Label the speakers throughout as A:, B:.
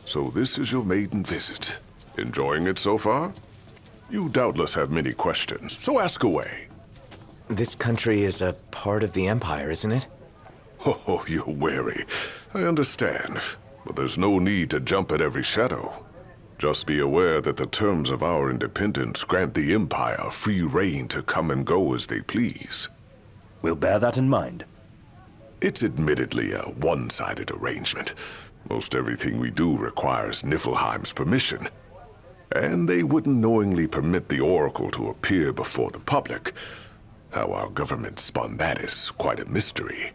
A: So this is your maiden visit. Enjoying it so far? You doubtless have many questions, so ask away.
B: This country is a part of the Empire, isn't it?
A: Oh, you're wary. I understand, but there's no need to jump at every shadow. Just be aware that the terms of our independence grant the Empire free reign to come and go as they please.
C: We'll bear that in mind.
A: It's admittedly a one-sided arrangement. Most everything we do requires Niflheim's permission. And they wouldn't knowingly permit the Oracle to appear before the public. How our government spun that is quite a mystery.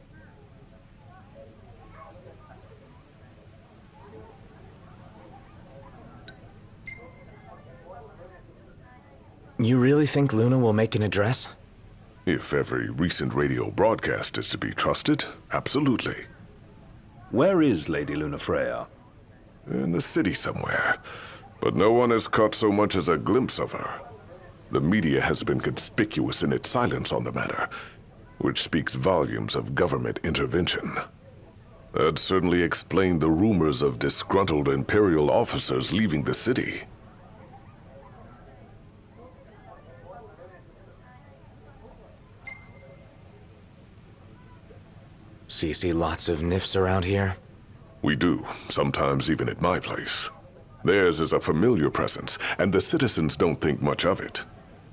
B: You really think Luna will make an address?
A: If every recent radio broadcast is to be trusted, absolutely.
C: Where is Lady Lunafreya?
A: In the city somewhere. But no one has caught so much as a glimpse of her. The media has been conspicuous in its silence on the matter, which speaks volumes of government intervention. That certainly explained the rumors of disgruntled Imperial officers leaving the city.
B: So you see lots of Nifs around here?
A: We do, sometimes even at my place. Theirs is a familiar presence, and the citizens don't think much of it.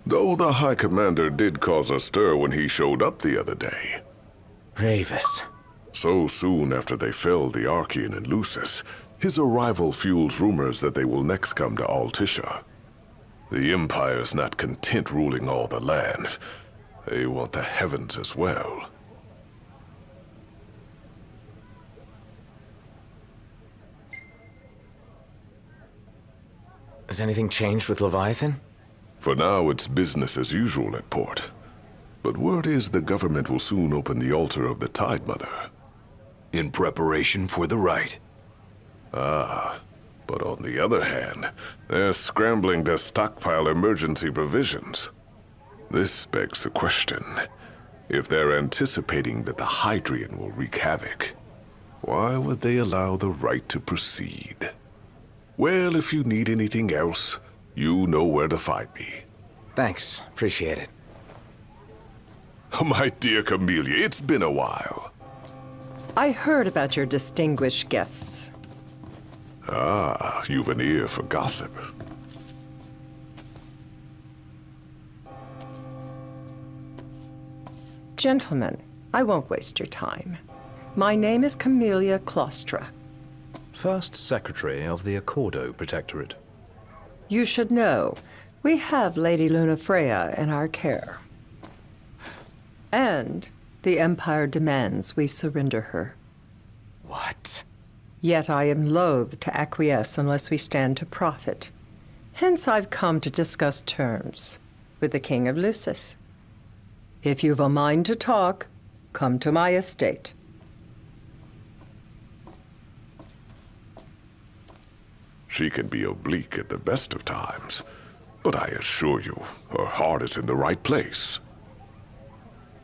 A: Though the High Commander did cause a stir when he showed up the other day.
B: Ravis.
A: So soon after they felled the Archean and Lucis, his arrival fuels rumors that they will next come to Altisha. The Empire's not content ruling all the land. They want the heavens as well.
B: Has anything changed with Leviathan?
A: For now, it's business as usual at port. But word is the government will soon open the altar of the Tide Mother.
D: In preparation for the rite.
A: Ah, but on the other hand, they're scrambling to stockpile emergency provisions. This begs the question, if they're anticipating that the Hydrian will wreak havoc, why would they allow the rite to proceed? Well, if you need anything else, you know where to find me.
B: Thanks, appreciate it.
A: My dear Camellia, it's been a while.
E: I heard about your distinguished guests.
A: Ah, you've an ear for gossip.
E: Gentlemen, I won't waste your time. My name is Camellia Claustra.
C: First Secretary of the Accordo Protectorate.
E: You should know, we have Lady Lunafreya in our care. And the Empire demands we surrender her.
B: What?
E: Yet I am loath to acquiesce unless we stand to profit. Hence I've come to discuss terms with the King of Lucis. If you've a mind to talk, come to my estate.
A: She can be oblique at the best of times, but I assure you, her heart is in the right place.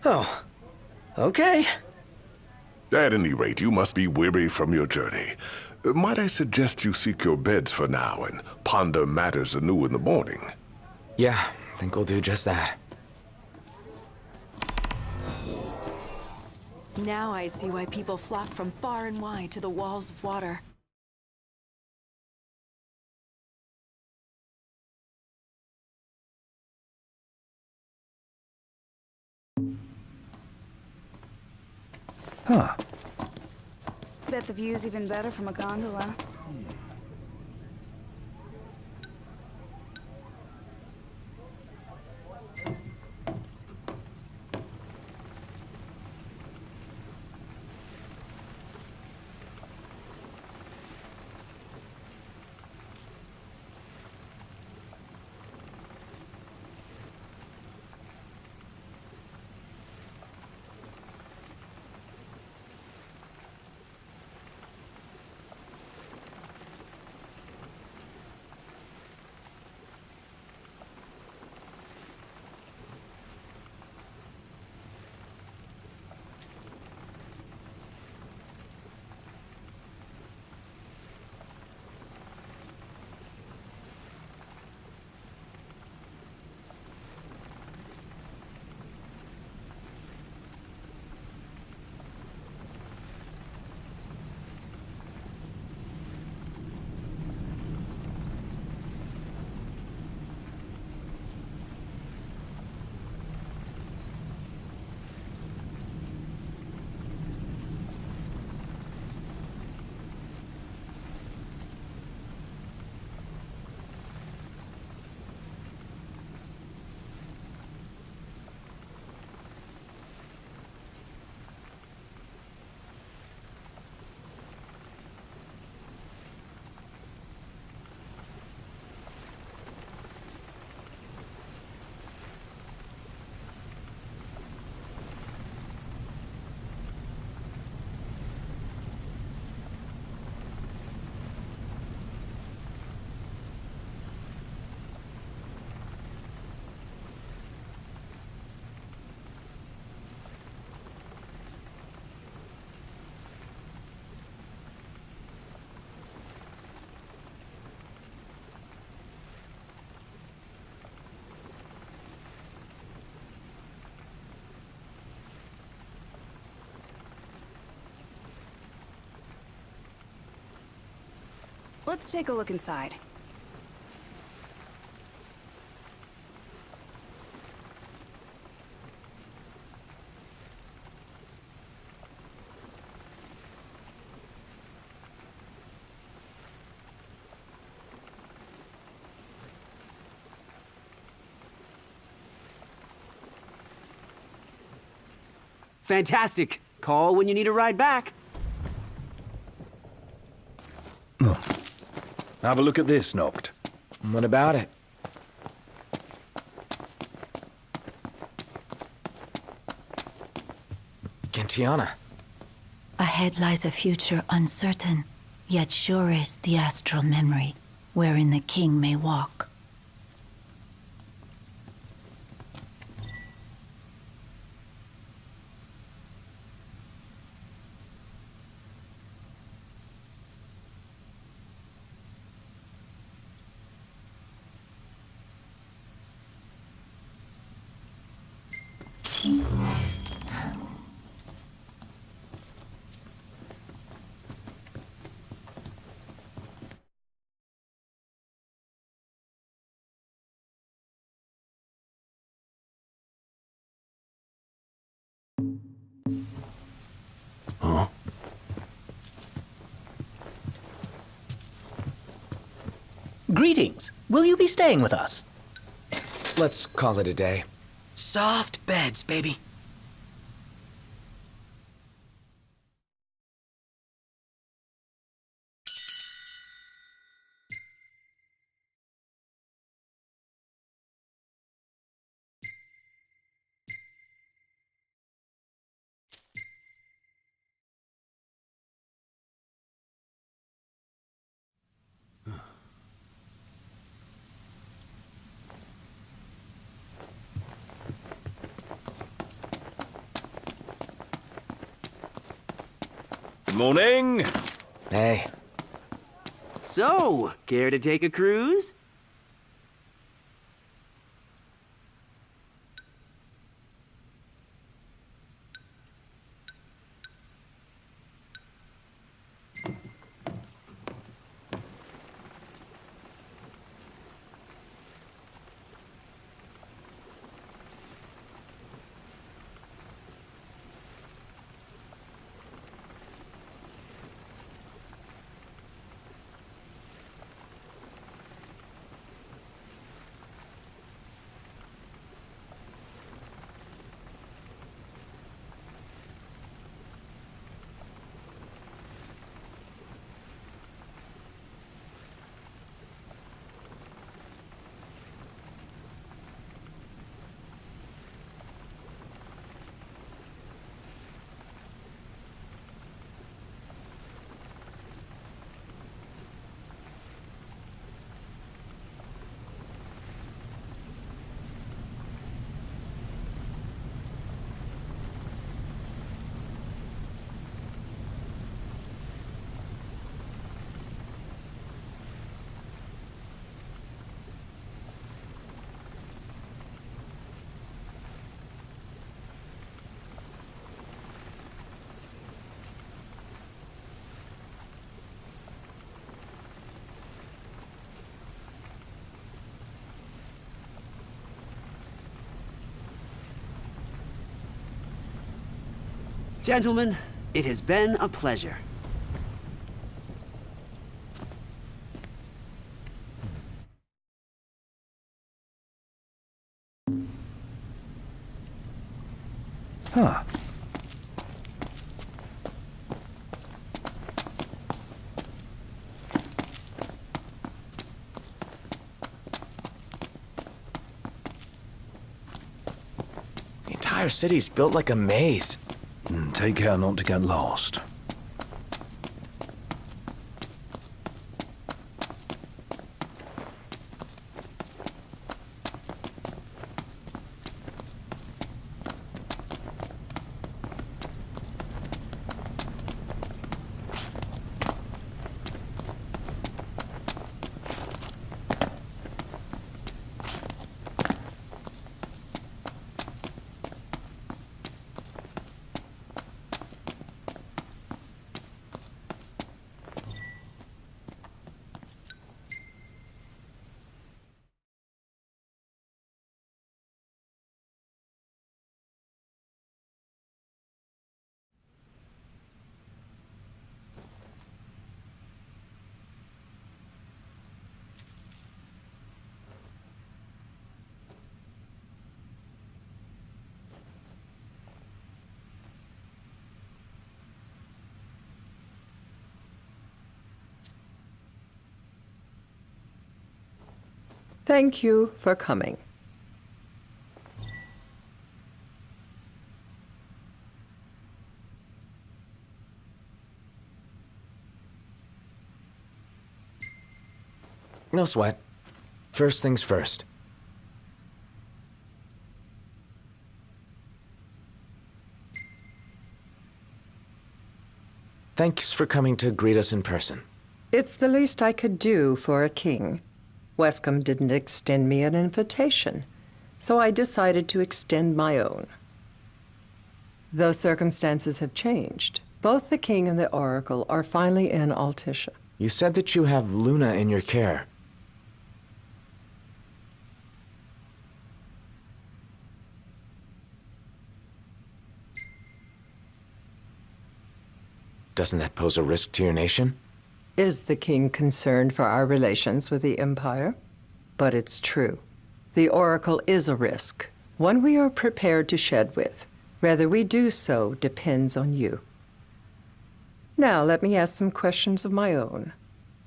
B: Oh, okay.
A: At any rate, you must be weary from your journey. Might I suggest you seek your beds for now and ponder matters anew in the morning?
B: Yeah, I think we'll do just that.
F: Now I see why people flock from far and wide to the walls of water.
C: Huh.
G: Bet the view's even better from a gondola. Let's take a look inside.
H: Fantastic. Call when you need a ride back.
C: Have a look at this, Noct.
B: What about it? Gentiana.
I: Ahead lies a future uncertain, yet sure is the astral memory, wherein the king may walk.
J: Greetings. Will you be staying with us?
B: Let's call it a day.
J: Soft beds, baby.
C: Good morning.
B: Hey,
H: So, care to take a cruise? Gentlemen, it has been a pleasure.
C: Huh.
B: the entire city's built like a maze.
C: Take care not to get lost.
E: Thank you for coming.
B: No sweat. First things first. Thanks for coming to greet us in person.
E: It's the least I could do for a king. Wescombe didn't extend me an invitation, so I decided to extend my own. Though circumstances have changed, both the king and the oracle are finally in Altisha.
B: You said that you have Luna in your care. Doesn't that pose a risk to your nation?
E: Is the king concerned for our relations with the Empire? But it's true. The oracle is a risk, one we are prepared to shed with. Whether we do so depends on you. Now, let me ask some questions of my own.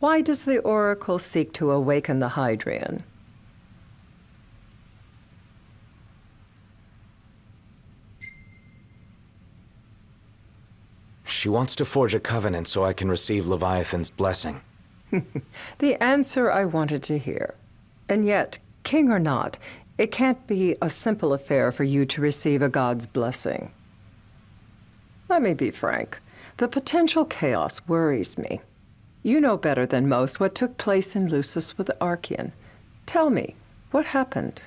E: Why does the oracle seek to awaken the Hydrian?
B: She wants to forge a covenant so I can receive Leviathan's blessing.
E: The answer I wanted to hear. And yet, king or not, it can't be a simple affair for you to receive a god's blessing. Let me be frank. The potential chaos worries me. You know better than most what took place in Lucis with the Archean. Tell me, what happened?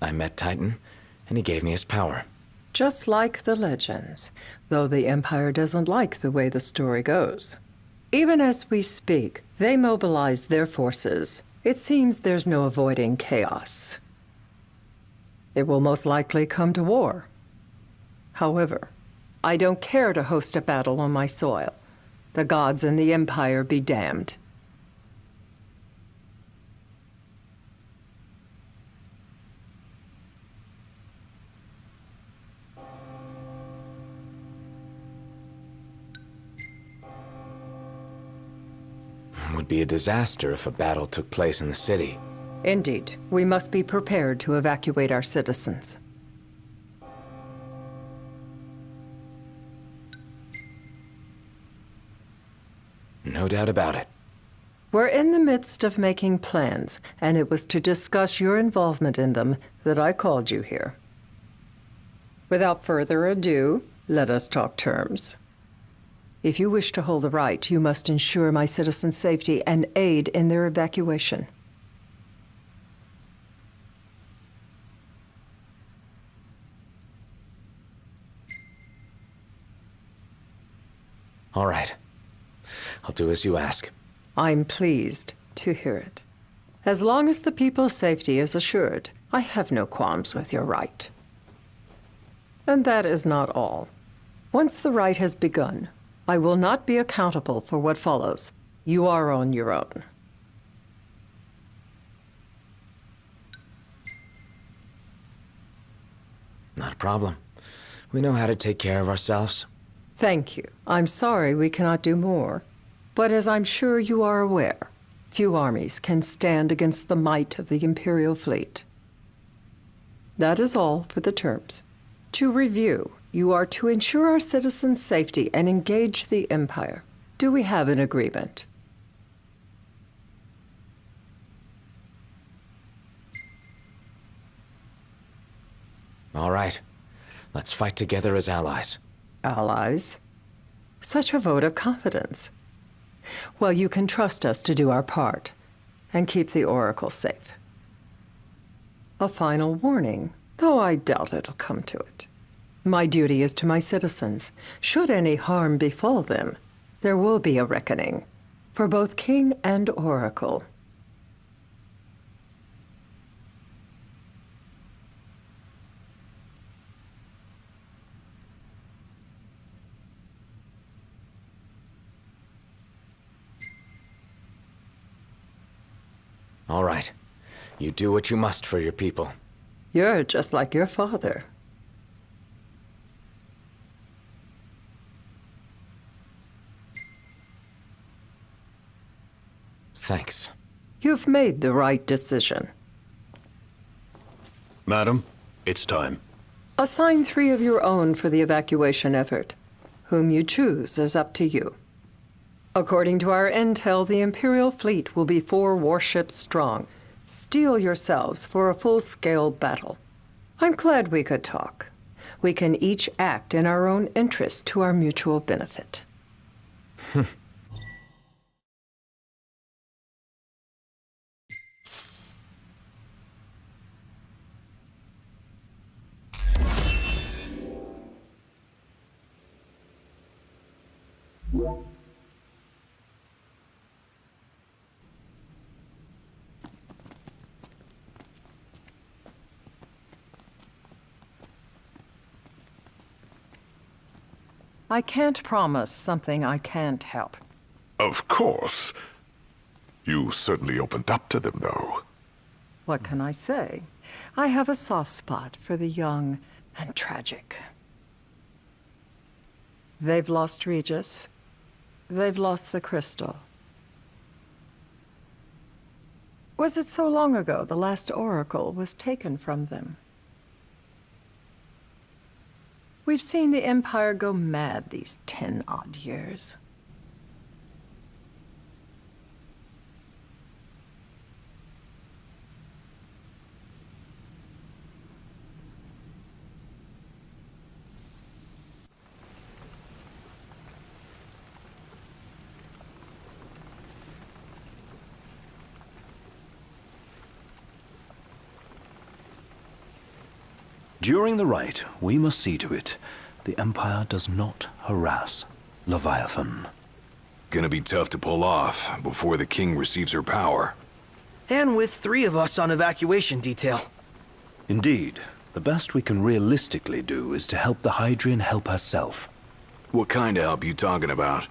B: I met Titan, and he gave me his power.
E: Just like the legends, though the Empire doesn't like the way the story goes. Even as we speak, they mobilize their forces. It seems there's no avoiding chaos. It will most likely come to war. However, I don't care to host a battle on my soil. The gods and the Empire be damned.
B: It would be a disaster if a battle took place in the city.
E: Indeed, we must be prepared to evacuate our citizens.
B: No doubt about it.
E: We're in the midst of making plans, and it was to discuss your involvement in them that I called you here. Without further ado, let us talk terms. If you wish to hold the right, you must ensure my citizens' safety and aid in their evacuation.
B: All right. I'll do as you ask.
E: I'm pleased to hear it. As long as the people's safety is assured, I have no qualms with your right. And that is not all. Once the rite has begun, I will not be accountable for what follows. You are on your own.
B: Not a problem. We know how to take care of ourselves.
E: Thank you. I'm sorry we cannot do more. But as I'm sure you are aware, few armies can stand against the might of the Imperial fleet. That is all for the terms. To review, you are to ensure our citizens' safety and engage the Empire. Do we have an agreement?
B: All right. Let's fight together as allies.
E: Allies? Such a vote of confidence. Well, you can trust us to do our part and keep the Oracle safe. A final warning, though I doubt it'll come to it. My duty is to my citizens. Should any harm befall them, there will be a reckoning for both King and Oracle.
B: All right. You do what you must for your people.
E: You're just like your father.
B: Thanks.
E: You've made the right decision.
D: Madam, it's time.
E: Assign 3 of your own for the evacuation effort. Whom you choose is up to you. According to our intel, the Imperial fleet will be 4 warships strong. Steel yourselves for a full-scale battle. I'm glad we could talk. We can each act in our own interest to our mutual benefit. I can't promise something I can't help.
A: Of course. You certainly opened up to them, though.
E: What can I say? I have a soft spot for the young and tragic. They've lost Regis. They've lost the crystal. Was it so long ago the last oracle was taken from them? We've seen the Empire go mad these 10-odd years.
C: During the rite, we must see to it the Empire does not harass Leviathan.
D: Gonna be tough to pull off before the king receives her power.
J: And with 3 of us on evacuation detail.
C: Indeed, the best we can realistically do is to help the Hydrian help herself.
D: What kind of help you talking about?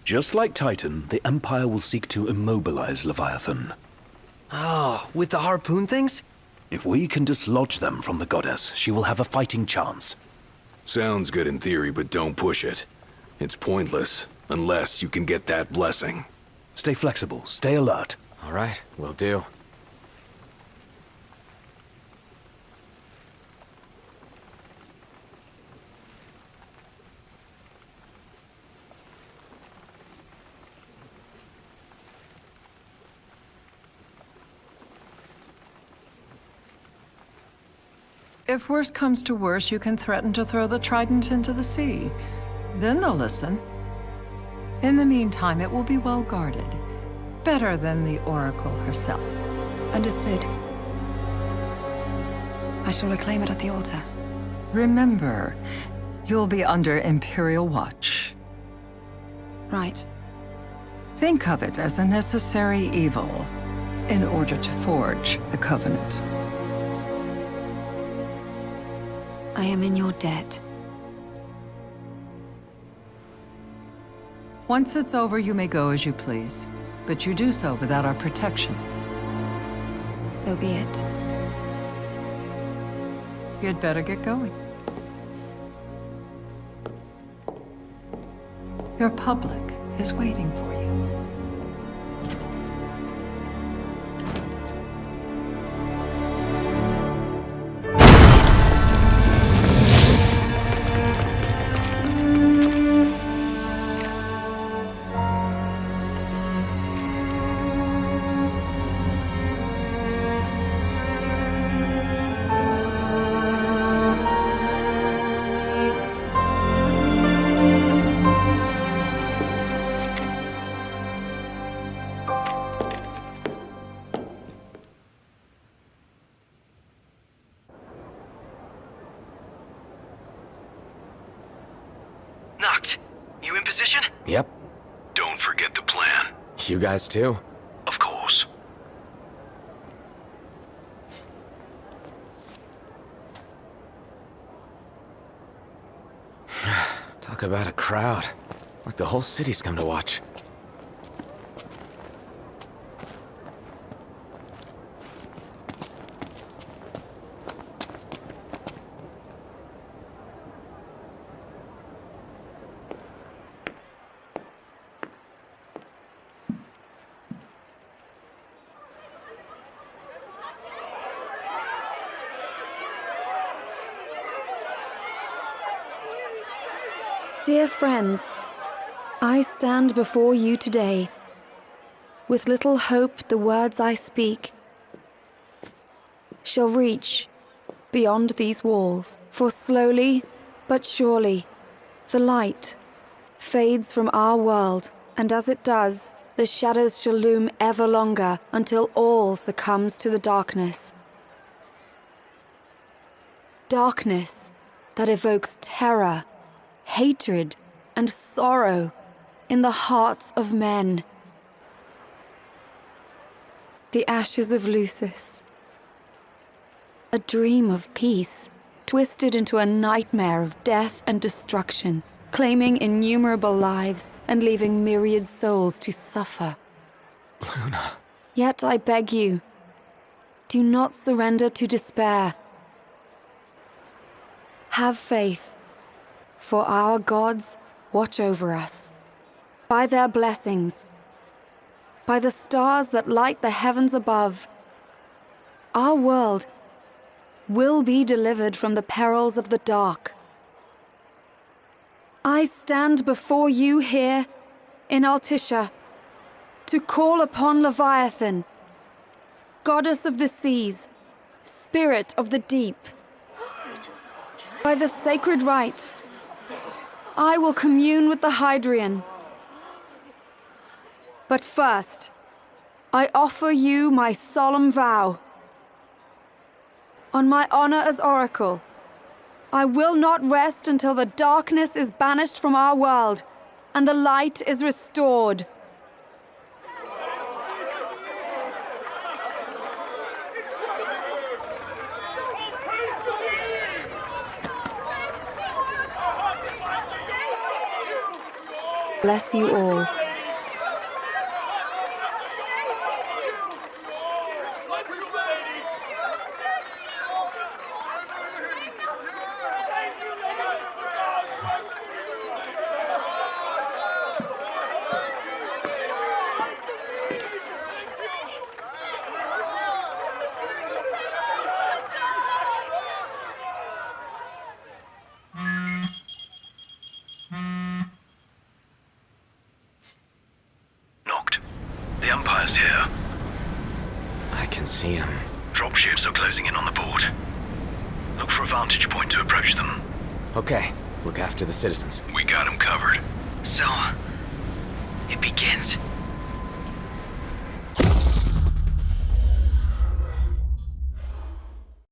C: Just like Titan, the Empire will seek to immobilize Leviathan.
J: Oh, with the harpoon things?
C: If we can dislodge them from the goddess, she will have a fighting chance.
D: Sounds good in theory, but don't push it. It's pointless, unless you can get that blessing.
C: Stay flexible, stay alert.
B: All right, will do.
E: If worse comes to worse, you can threaten to throw the trident into the sea. Then they'll listen. In the meantime, it will be well guarded. Better than the Oracle herself.
G: Understood. I shall reclaim it at the altar.
E: Remember, you'll be under Imperial watch.
G: Right.
E: Think of it as a necessary evil in order to forge the Covenant.
G: I am in your debt.
E: Once it's over, you may go as you please, but you do so without our protection.
G: So be it.
E: You'd better get going. Your public is waiting for you.
J: Noct, you in position?
B: Yep.
D: Don't forget the plan.
B: You guys too?
D: Of course.
B: Talk about a crowd. Like the whole city's come to watch.
G: Dear friends, I stand before you today. With little hope the words I speak shall reach beyond these walls. For slowly but surely, the light fades from our world, and as it does, the shadows shall loom ever longer until all succumbs to the darkness. Darkness that evokes terror, hatred, and sorrow in the hearts of men. The ashes of Lucis. A dream of peace, twisted into a nightmare of death and destruction, claiming innumerable lives and leaving myriad souls to suffer.
B: Luna.
G: Yet I beg you, do not surrender to despair. Have faith, for our gods watch over us. By their blessings, by the stars that light the heavens above, our world will be delivered from the perils of the dark. I stand before you here in Altissia to call upon Leviathan, goddess of the seas, spirit of the deep. By the sacred rite, I will commune with the Hydrian. But first, I offer you my solemn vow. On my honor as Oracle, I will not rest until the darkness is banished from our world and the light is restored. Bless you all.
C: The Empire's here.
B: I can see him.
C: Dropships are closing in on the port. Look for a vantage point to approach them.
B: Okay, look after the citizens.
C: We got them covered.
H: So, it begins.